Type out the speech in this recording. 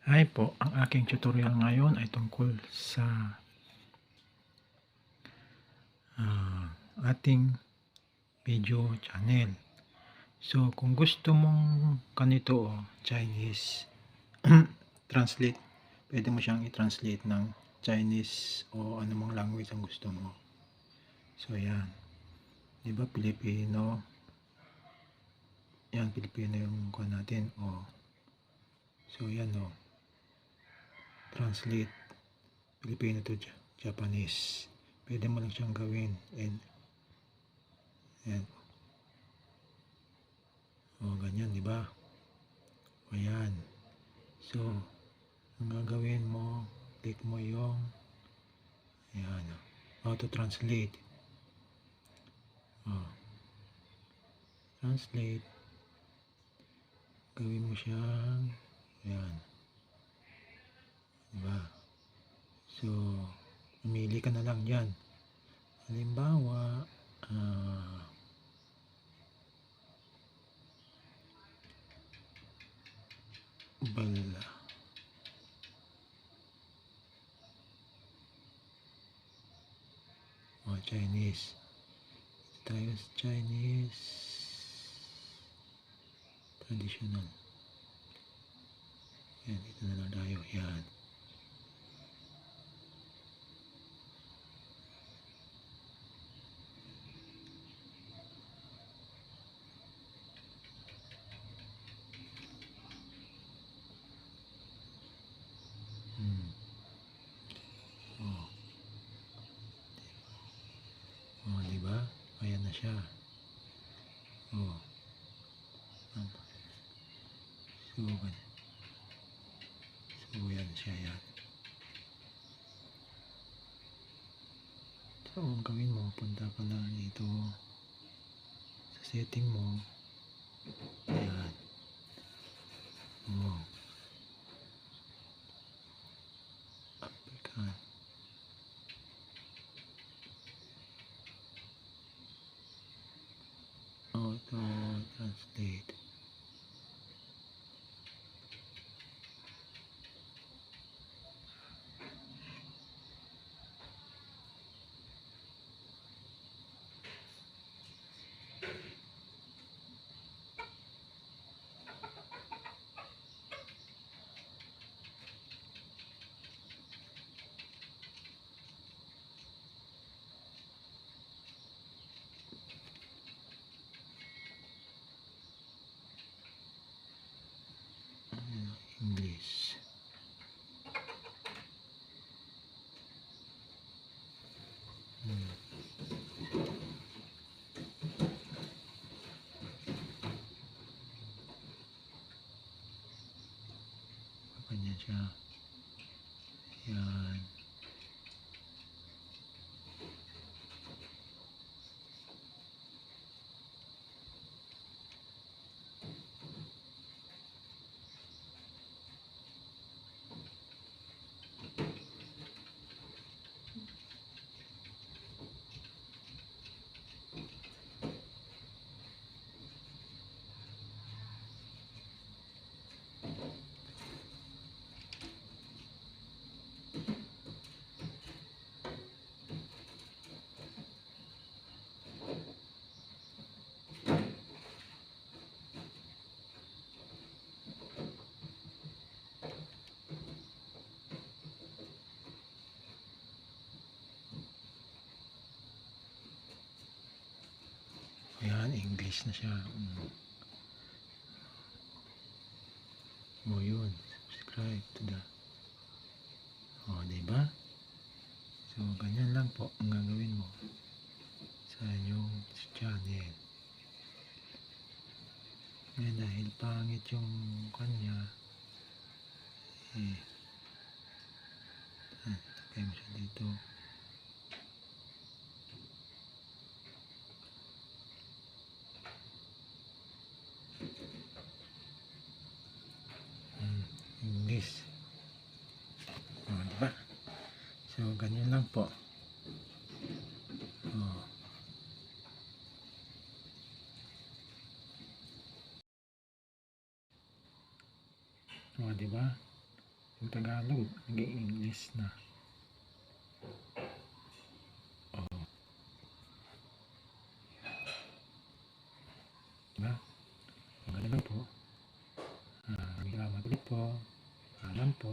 Hi po, ang aking tutorial ngayon ay tungkol sa ating video channel. So, kung gusto mong ganito Chinese translate, pwede mo siyang i-translate ng Chinese o anumang language ang gusto mo. So, yan. Diba Pilipino? Yan, Pilipino yung kuha natin. So, yan translate Filipino to Japanese. Pwede mo lang siyang gawin and ganyan, di ba? Ayan. So, ang gagawin mo, click mo yung ayan, auto translate. Translate. Gawin mo siyang ayan. Di ba? So, mamili ka na lang diyan. Halimbawa, bala. Chinese. Tayo sa Chinese traditional. Yan, ito na lang tayo. Yan. Diba? Ayan na siya. So, yan siya yan. So, ang gawin mo, punta ka lang dito sa setting mo. Ayan. African. Auto translate. English. Kanya siya. Yan. Ayan, English na siya. Yun. Subscribe to the diba? So, ganyan lang po ang gagawin mo sa inyong channel. Ngayon, dahil pangit yung kanya, lagay mo siya dito. English. Diba? So, ganyan lang po. Diba? Yung Tagalog, naging English na. Oh, diba? Maganda po. Salamat ulit po. Paalam po.